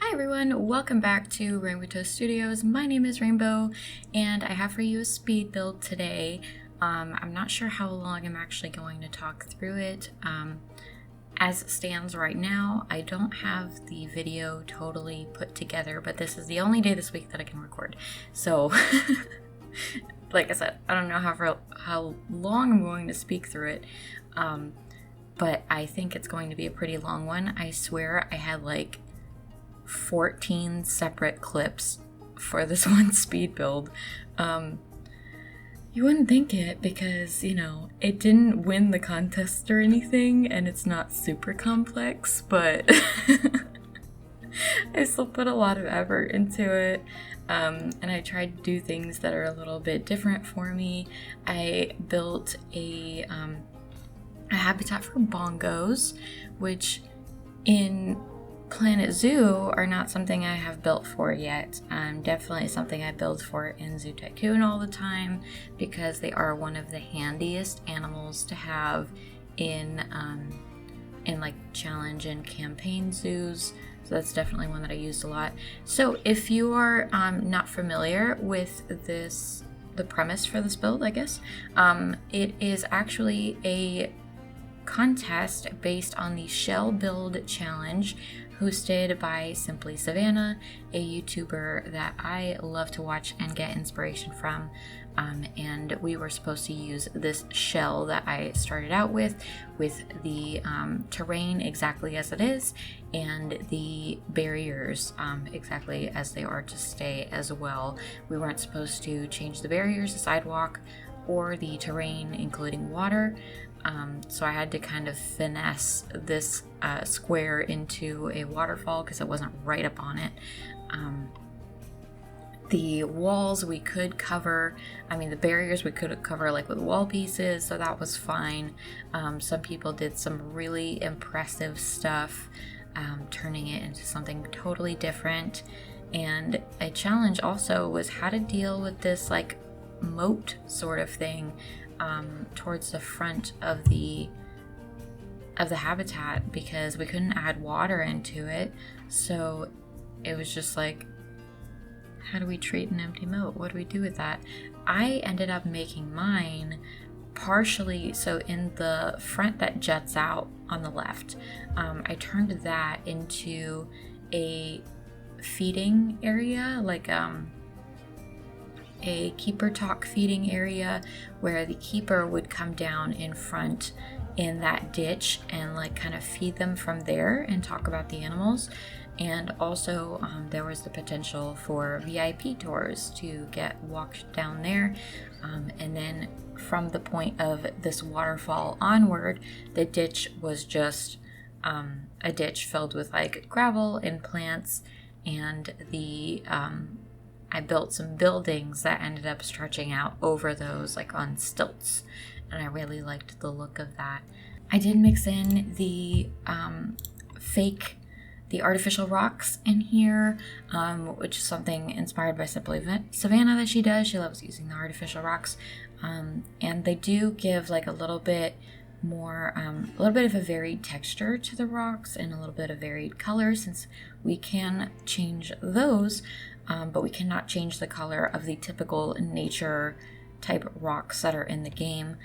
Hi everyone, welcome back to RainbowToastStudios. My name is Rainbow, and I have for you a speed build today. I'm not sure how long I'm actually going to talk through it. As it stands right now, I don't have the video totally put together, but this is the only day this week that I can record. So, like I said, I don't know how long I'm going to speak through it, but I think it's going to be a pretty long one. I swear I had like 14 separate clips for this one speed build. You wouldn't think it because, it didn't win the contest or anything, and it's not super complex, but I still put a lot of effort into it, and I tried to do things that are a little bit different for me. I built a habitat for bongos, which in Planet Zoo are not something I have built for yet. Definitely something I build for in Zoo Tycoon all the time because they are one of the handiest animals to have in like challenge and campaign zoos. So that's definitely one that I used a lot. So if you are not familiar with the premise for this build, I guess, it is actually a contest based on the Shell Build Challenge hosted by Simply Savannah, a YouTuber that I love to watch and get inspiration from. And we were supposed to use this shell that I started out with the terrain exactly as it is, and the barriers exactly as they are to stay as well. We weren't supposed to change the barriers, the sidewalk, or the terrain, including water. So I had to kind of finesse this square into a waterfall because it wasn't right up on it. The walls we could cover, the barriers we could cover like with wall pieces, so that was fine. Some people did some really impressive stuff, turning it into something totally different. And a challenge also was how to deal with this like moat sort of thing towards the front of the habitat because we couldn't add water into it. So it was just like, how do we treat an empty moat? What do we do with that? I ended up making mine partially so in the front that juts out on the left. I turned that into a feeding area, like a keeper talk feeding area where the keeper would come down in front in that ditch and like kind of feed them from there and talk about the animals. And also there was the potential for VIP tours to get walked down there, and then from the point of this waterfall onward, the ditch was just a ditch filled with like gravel and plants, and I built some buildings that ended up stretching out over those like on stilts, and I really liked the look of that. I did mix in the artificial rocks in here, which is something inspired by Simply Savannah that she does. She loves using the artificial rocks, and they do give like a little bit more, a little bit of a varied texture to the rocks and a little bit of varied color, since we can change those. But we cannot change the color of the typical nature type rocks that are in the game.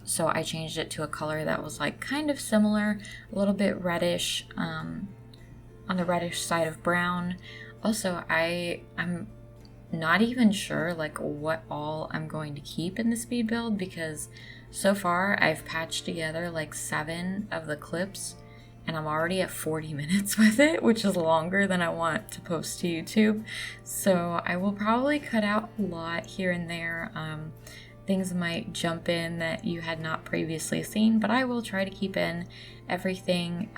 So I changed it to a color that was like kind of similar, a little bit reddish, on the reddish side of brown. Also, I'm not even sure like what all I'm going to keep in the speed build, because so far I've patched together like 7 of the clips, and I'm already at 40 minutes with it, which is longer than I want to post to YouTube. So I will probably cut out a lot here and there. Things might jump in that you had not previously seen, but I will try to keep in everything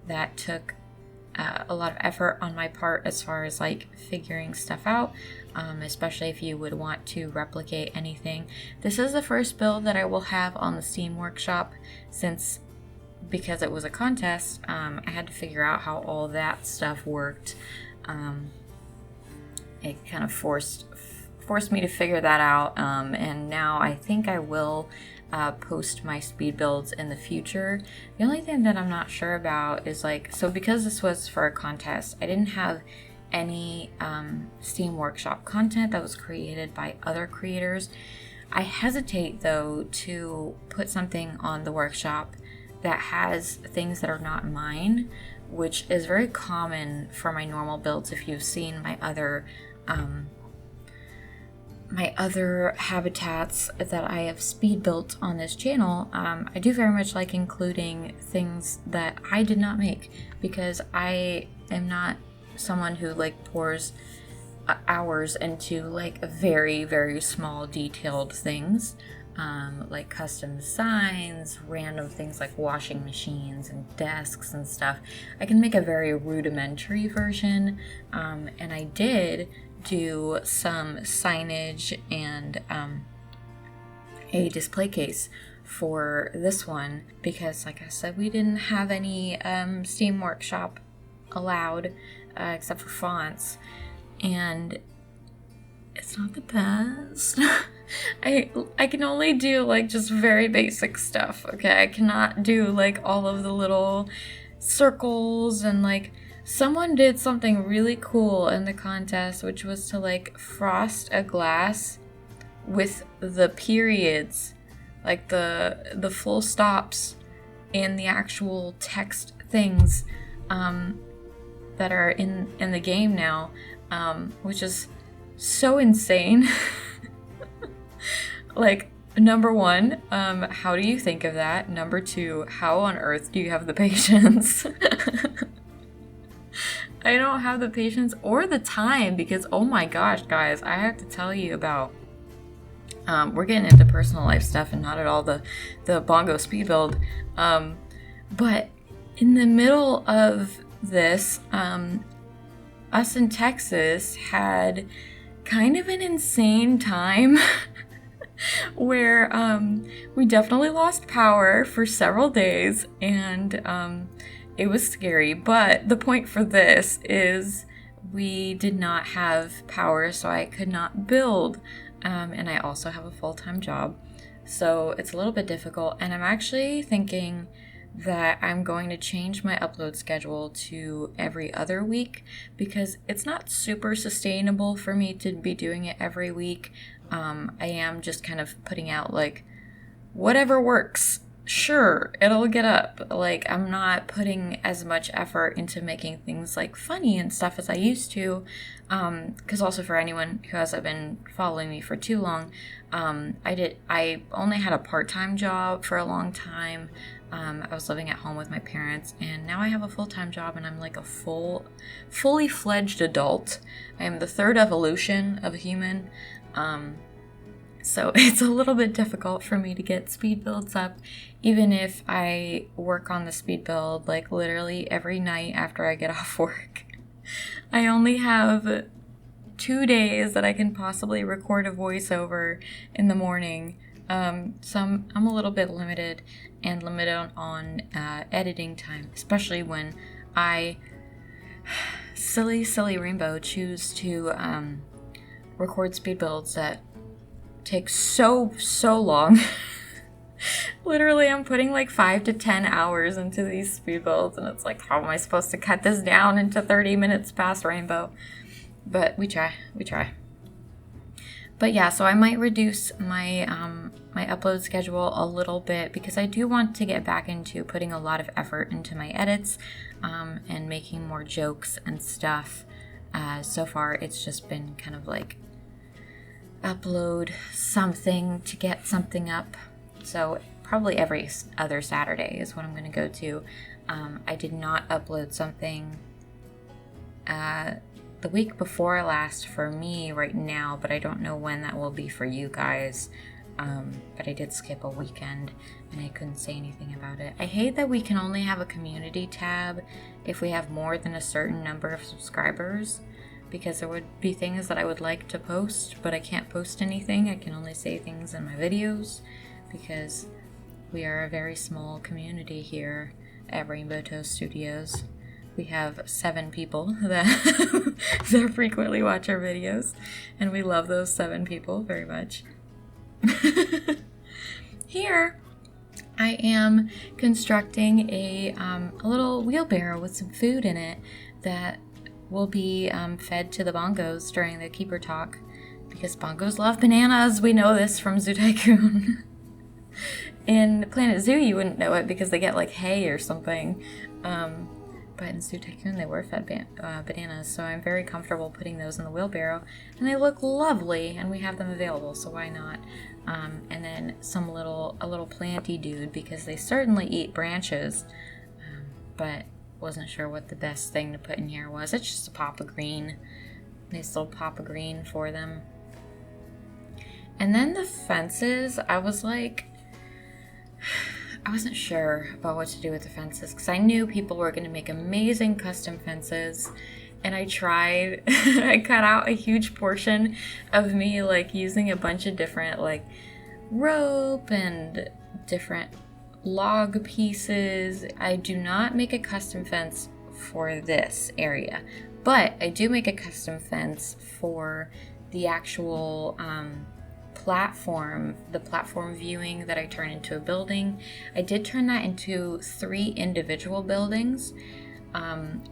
that took a lot of effort on my part as far as like figuring stuff out, especially if you would want to replicate anything. This is the first build that I will have on the Steam Workshop, because it was a contest. I had to figure out how all that stuff worked. It kind of forced me to figure that out, and now I think I will post my speed builds in the future. The only thing that I'm not sure about is like, so because this was for a contest, I didn't have any Steam Workshop content that was created by other creators. I hesitate though to put something on the workshop that has things that are not mine, which is very common for my normal builds. If you've seen my other habitats that I have speed built on this channel, I do very much like including things that I did not make, because I am not someone who like pours hours into like very, very small detailed things, like custom designs, random things like washing machines and desks and stuff. I can make a very rudimentary version, and I did do some signage and a display case for this one, because like I said, we didn't have any Steam Workshop allowed except for fonts, and it's not the best. I can only do like just very basic stuff, okay? I cannot do like all of the little circles, and like someone did something really cool in the contest, which was to like frost a glass with the periods, like the full stops and the actual text things that are in the game now, which is so insane. Like, number one, how do you think of that? Number two, how on earth do you have the patience? I don't have the patience or the time, because oh my gosh, guys, I have to tell you about we're getting into personal life stuff and not at all the Bongo speed build, but in the middle of this, us in Texas had kind of an insane time where we definitely lost power for several days, and it was scary. But the point for this is we did not have power, so I could not build, and I also have a full-time job, so it's a little bit difficult. And I'm actually thinking that I'm going to change my upload schedule to every other week, because it's not super sustainable for me to be doing it every week. I am just kind of putting out like whatever works. Sure, it'll get up. Like, I'm not putting as much effort into making things like funny and stuff as I used to, because also for anyone who hasn't been following me for too long, I only had a part-time job for a long time. I was living at home with my parents, and now I have a full-time job, and I'm like a fully fledged adult. I am the third evolution of a human. So it's a little bit difficult for me to get speed builds up, even if I work on the speed build like literally every night after I get off work. I only have 2 days that I can possibly record a voiceover in the morning. So I'm a little bit limited on editing time, especially when I, silly Rainbow, choose to record speed builds that take so long. Literally, I'm putting like 5 to 10 hours into these speed builds, and it's like, how am I supposed to cut this down into 30 minutes past Rainbow? But we try. But yeah, so I might reduce my my upload schedule a little bit, because I do want to get back into putting a lot of effort into my edits, and making more jokes and stuff. So far, it's just been kind of like upload something to get something up. So probably every other Saturday is what I'm going to go to. I did not upload something the week before last for me right now, but I don't know when that will be for you guys. But I did skip a weekend, and I couldn't say anything about it. I hate that we can only have a community tab if we have more than a certain number of subscribers, because there would be things that I would like to post, but I can't post anything. I can only say things in my videos, because we are a very small community here at RainbowToastStudios. We have 7 people that frequently watch our videos, and we love those 7 people very much. here I am constructing a little wheelbarrow with some food in it that will be fed to the bongos during the keeper talk, because bongos love bananas. We know this from Zoo Tycoon. In Planet Zoo, you wouldn't know it because they get like hay or something. But in Zoo Tycoon, they were fed bananas, so I'm very comfortable putting those in the wheelbarrow. And they look lovely, and we have them available, so why not? And then a little planty dude, because they certainly eat branches, but wasn't sure what the best thing to put in here was. It's just a pop of green. Nice little pop of green for them. And then the fences, I wasn't sure about what to do with the fences, because I knew people were going to make amazing custom fences, and I tried. I cut out a huge portion of me like using a bunch of different like rope and different log pieces. I do not make a custom fence for this area, but I do make a custom fence for the actual the platform viewing that I turn into a building. I did turn that into 3 individual buildings,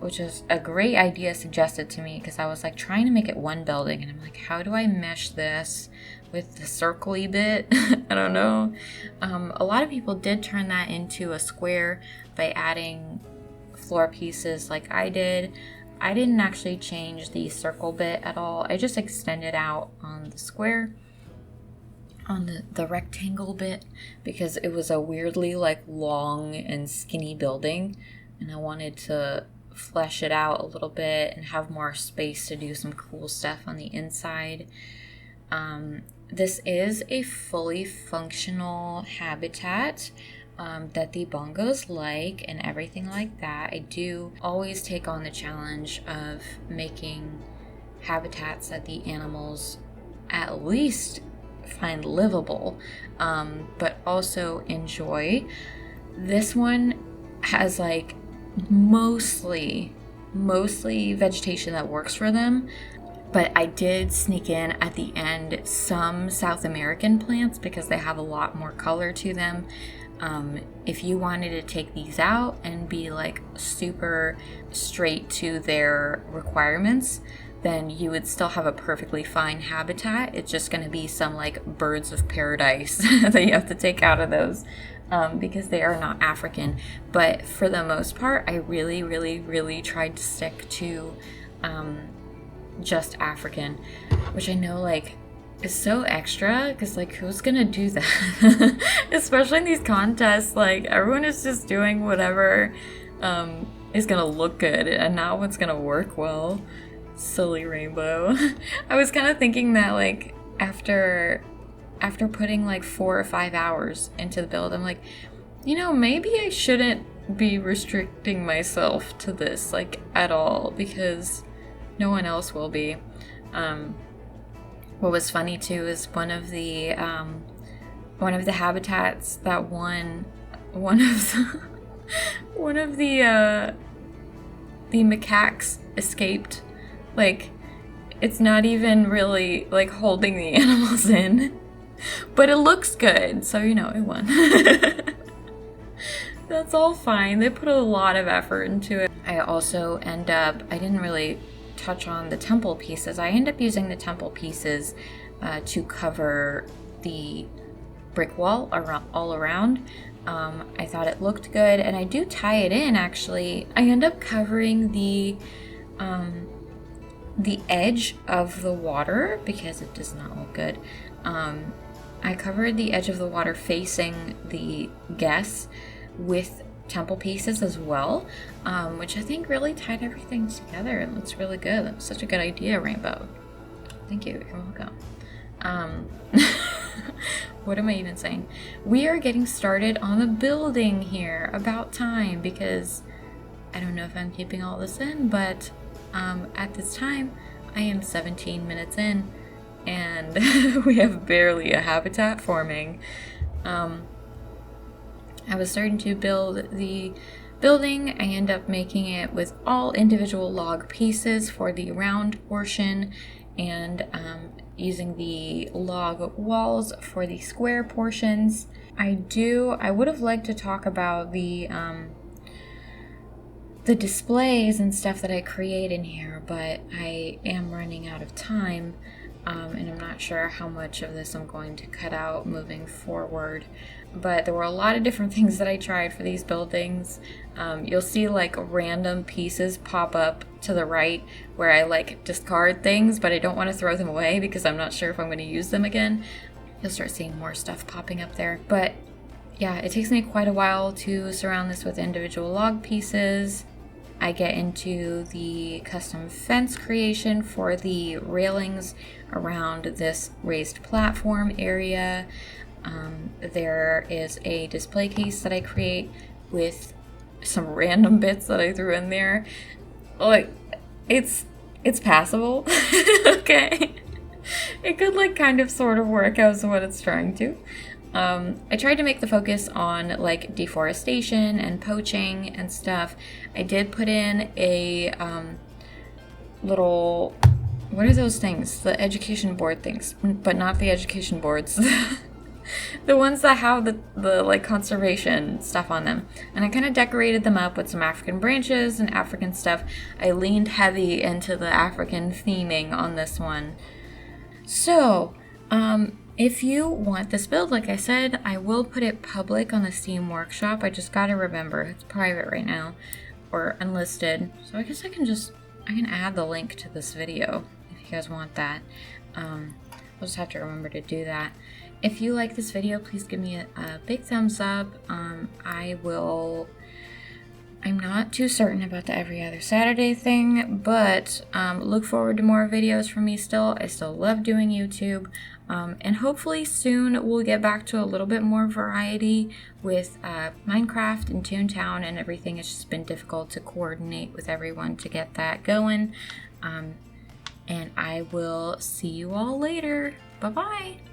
which is a great idea suggested to me, because I was like trying to make it one building, and I'm like, how do I mesh this with the circle-y bit? I don't know. A lot of people did turn that into a square by adding floor pieces like I did. I didn't actually change the circle bit at all. I just extended out on the square, on the rectangle bit, because it was a weirdly like long and skinny building, and I wanted to flesh it out a little bit and have more space to do some cool stuff on the inside. This is a fully functional habitat that the bongos like and everything like that. I do always take on the challenge of making habitats that the animals at least find livable, but also enjoy. This one has like mostly vegetation that works for them, but I did sneak in at the end some South American plants because they have a lot more color to them. If you wanted to take these out and be like super straight to their requirements, then you would still have a perfectly fine habitat. It's just going to be some like birds of paradise that you have to take out of those, because they are not African. But for the most part, I really tried to stick to just African, which I know like is so extra, because like who's gonna do that? Especially in these contests, like everyone is just doing whatever is gonna look good and not what's gonna work well. Silly Rainbow. I was kind of thinking that like after putting like 4 or 5 hours into the build, I'm like, you know, maybe I shouldn't be restricting myself to this like at all, because no one else will be. What was funny too is one of the habitats that one of the macaques escaped. Like, it's not even really like holding the animals in, but it looks good, so you know it won. That's all fine. They put a lot of effort into it. I didn't really touch on the temple pieces. I end up using the temple pieces to cover the brick wall all around. I thought it looked good, and I do tie it in actually. I end up covering the edge of the water because it does not look good. I covered the edge of the water facing the guests with temple pieces as well, which I think really tied everything together. It looks really good. That was such a good idea, Rainbow. Thank you. You're welcome. What am I even saying? We are getting started on the building here. About time, because I don't know if I'm keeping all this in, but at this time I am 17 minutes in and we have barely a habitat forming. I was starting to build the building. I end up making it with all individual log pieces for the round portion, and using the log walls for the square portions. I would have liked to talk about the displays and stuff that I create in here, but I am running out of time, and I'm not sure how much of this I'm going to cut out moving forward. But there were a lot of different things that I tried for these buildings. You'll see like random pieces pop up to the right where I like discard things, but I don't want to throw them away because I'm not sure if I'm going to use them again. You'll start seeing more stuff popping up there. But yeah, it takes me quite a while to surround this with individual log pieces. I get into the custom fence creation for the railings around this raised platform area. There is a display case that I create with some random bits that I threw in there. Like, it's passable. Okay. It could like kind of sort of work as what it's trying to. I tried to make the focus on like deforestation and poaching and stuff. I did put in a little, what are those things? The education board things, but not the education boards. The ones that have the like conservation stuff on them. And I kind of decorated them up with some African branches and African stuff. I leaned heavy into the African theming on this one. So, if you want this build, like I said, I will put it public on the Steam Workshop. I just gotta remember, it's private right now, or unlisted. So I guess I can add the link to this video if you guys want that. I'll just have to remember to do that. If you like this video, please give me a big thumbs up. I'm not too certain about the every other Saturday thing, but look forward to more videos from me still. I still love doing YouTube. And hopefully soon we'll get back to a little bit more variety with Minecraft and Toontown and everything. It's just been difficult to coordinate with everyone to get that going. And I will see you all later. Bye-bye.